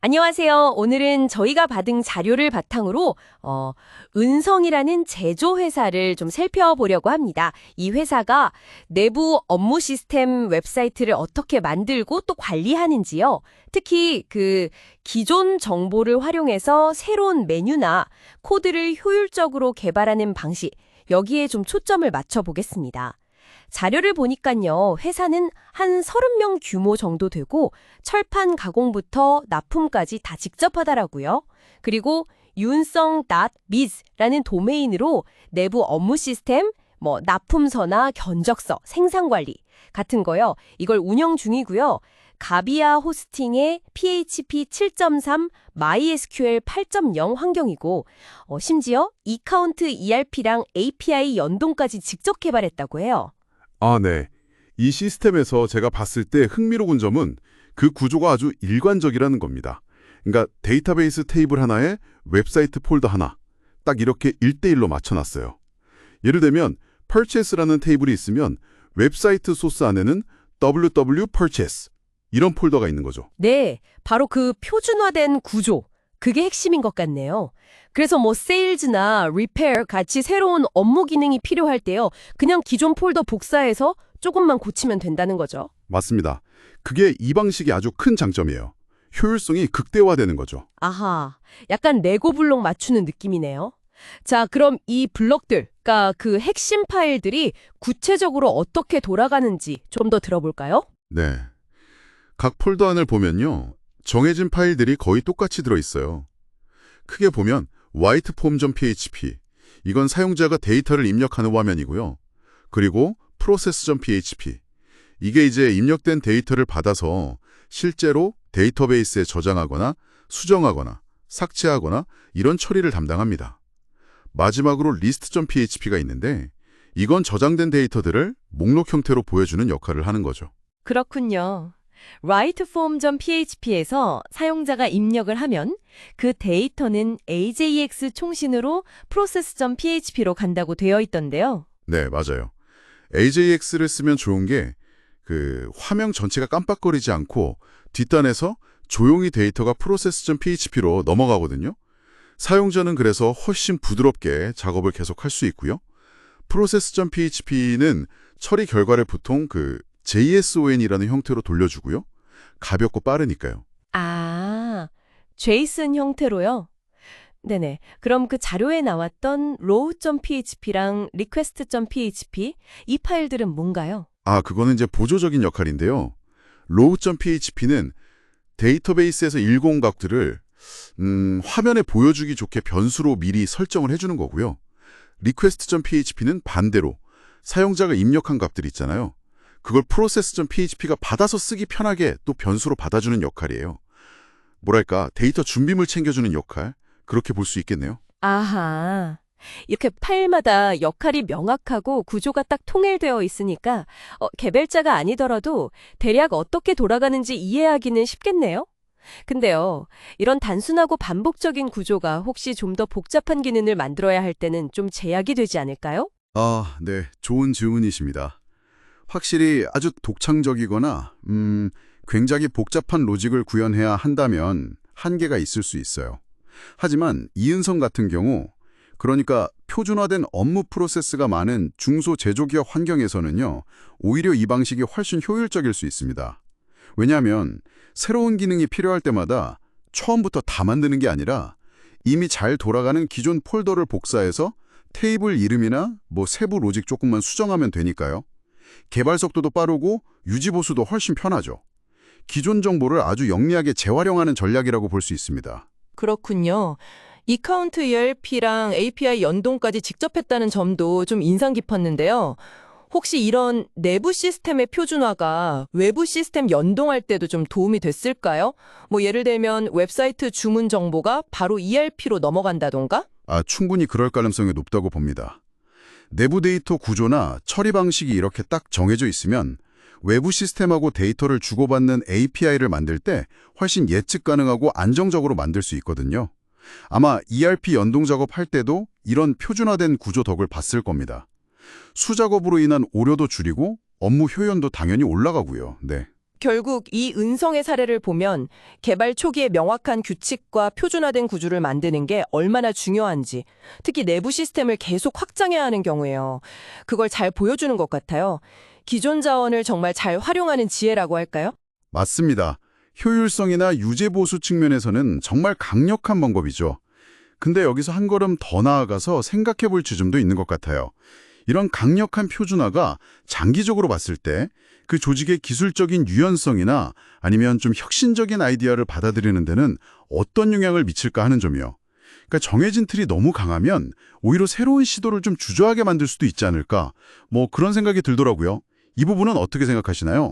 안녕하세요. 오늘은 저희가 받은 자료를 바탕으로 은성이라는 제조회사를 좀 살펴보려고 합니다. 이 회사가 내부 업무 시스템 웹사이트를 어떻게 만들고 또 관리하는지요. 특히 기존 정보를 활용해서 새로운 메뉴나 코드를 효율적으로 개발하는 방식, 여기에 좀 초점을 맞춰보겠습니다. 자료를 보니까요, 회사는 한 30명 규모 정도 되고 철판 가공부터 납품까지 다 직접 하더라고요. 그리고 윤성.biz 라는 도메인으로 내부 업무 시스템, 납품서나 견적서, 생산관리 같은 거요. 이걸 운영 중이고요. 가비아 호스팅의 PHP 7.3, MySQL 8.0 환경이고 심지어 이카운트 ERP랑 API 연동까지 직접 개발했다고 해요. 아, 네. 이 시스템에서 제가 봤을 때 흥미로운 점은 그 구조가 아주 일관적이라는 겁니다. 그러니까 데이터베이스 테이블 하나에 웹사이트 폴더 하나, 딱 이렇게 1대1로 맞춰놨어요. 예를 들면 purchase라는 테이블이 있으면 웹사이트 소스 안에는 ww purchase 이런 폴더가 있는 거죠. 네, 바로 그 표준화된 구조, 그게 핵심인 것 같네요. 그래서 세일즈나 리페어 같이 새로운 업무 기능이 필요할 때요. 그냥 기존 폴더 복사해서 조금만 고치면 된다는 거죠. 맞습니다. 그게 이 방식이 아주 큰 장점이에요. 효율성이 극대화되는 거죠. 아하, 약간 레고 블록 맞추는 느낌이네요. 자, 그럼 이 블록들, 그러니까 그 핵심 파일들이 구체적으로 어떻게 돌아가는지 좀 더 들어볼까요? 네. 각 폴더 안을 보면요. 정해진 파일들이 거의 똑같이 들어있어요. 크게 보면 whiteform.php, 이건 사용자가 데이터를 입력하는 화면이고요. 그리고 process.php, 이게 이제 입력된 데이터를 받아서 실제로 데이터베이스에 저장하거나 수정하거나 삭제하거나 이런 처리를 담당합니다. 마지막으로 list.php가 있는데 이건 저장된 데이터들을 목록 형태로 보여주는 역할을 하는 거죠. 그렇군요. writeform.php에서 사용자가 입력을 하면 그 데이터는 AJAX 총신으로 process.php로 간다고 되어 있던데요. 네, 맞아요. AJAX를 쓰면 좋은 게 화면 전체가 깜빡거리지 않고 뒷단에서 조용히 데이터가 process.php로 넘어가거든요. 사용자는 그래서 훨씬 부드럽게 작업을 계속할 수 있고요. process.php는 처리 결과를 보통 JSON이라는 형태로 돌려주고요. 가볍고 빠르니까요. 아, JSON 형태로요? 네네. 그럼 그 자료에 나왔던 row.php랑 request.php 이 파일들은 뭔가요? 아, 그거는 이제 보조적인 역할인데요. row.php는 데이터베이스에서 읽어온 값들을 화면에 보여주기 좋게 변수로 미리 설정을 해주는 거고요. request.php는 반대로 사용자가 입력한 값들 있잖아요. 그걸 process.php가 받아서 쓰기 편하게 또 변수로 받아주는 역할이에요. 뭐랄까, 데이터 준비물 챙겨주는 역할, 그렇게 볼 수 있겠네요. 아하. 이렇게 파일마다 역할이 명확하고 구조가 딱 통일되어 있으니까 개발자가 아니더라도 대략 어떻게 돌아가는지 이해하기는 쉽겠네요. 근데요, 이런 단순하고 반복적인 구조가 혹시 좀 더 복잡한 기능을 만들어야 할 때는 좀 제약이 되지 않을까요? 아, 네. 좋은 질문이십니다. 확실히 아주 독창적이거나 굉장히 복잡한 로직을 구현해야 한다면 한계가 있을 수 있어요. 하지만 이은성 같은 경우, 그러니까 표준화된 업무 프로세스가 많은 중소제조기업 환경에서는요, 오히려 이 방식이 훨씬 효율적일 수 있습니다. 왜냐하면 새로운 기능이 필요할 때마다 처음부터 다 만드는 게 아니라 이미 잘 돌아가는 기존 폴더를 복사해서 테이블 이름이나 세부 로직 조금만 수정하면 되니까요. 개발 속도도 빠르고 유지 보수도 훨씬 편하죠. 기존 정보를 아주 영리하게 재활용하는 전략이라고 볼 수 있습니다. 그렇군요. 이카운트 ERP랑 API 연동까지 직접 했다는 점도 좀 인상 깊었는데요. 혹시 이런 내부 시스템의 표준화가 외부 시스템 연동할 때도 좀 도움이 됐을까요? 예를 들면 웹사이트 주문 정보가 바로 ERP로 넘어간다던가? 충분히 그럴 가능성이 높다고 봅니다. 내부 데이터 구조나 처리 방식이 이렇게 딱 정해져 있으면 외부 시스템하고 데이터를 주고받는 API를 만들 때 훨씬 예측 가능하고 안정적으로 만들 수 있거든요. 아마 ERP 연동 작업할 때도 이런 표준화된 구조 덕을 봤을 겁니다. 수작업으로 인한 오류도 줄이고 업무 효율도 당연히 올라가고요. 네. 결국 이 은성의 사례를 보면 개발 초기에 명확한 규칙과 표준화된 구조를 만드는 게 얼마나 중요한지, 특히 내부 시스템을 계속 확장해야 하는 경우에요. 그걸 잘 보여주는 것 같아요. 기존 자원을 정말 잘 활용하는 지혜라고 할까요? 맞습니다. 효율성이나 유제 보수 측면에서는 정말 강력한 방법이죠. 근데 여기서 한 걸음 더 나아가서 생각해 볼 지점도 있는 것 같아요. 이런 강력한 표준화가 장기적으로 봤을 때 그 조직의 기술적인 유연성이나 아니면 좀 혁신적인 아이디어를 받아들이는 데는 어떤 영향을 미칠까 하는 점이요. 그러니까 정해진 틀이 너무 강하면 오히려 새로운 시도를 좀 주저하게 만들 수도 있지 않을까? 그런 생각이 들더라고요. 이 부분은 어떻게 생각하시나요?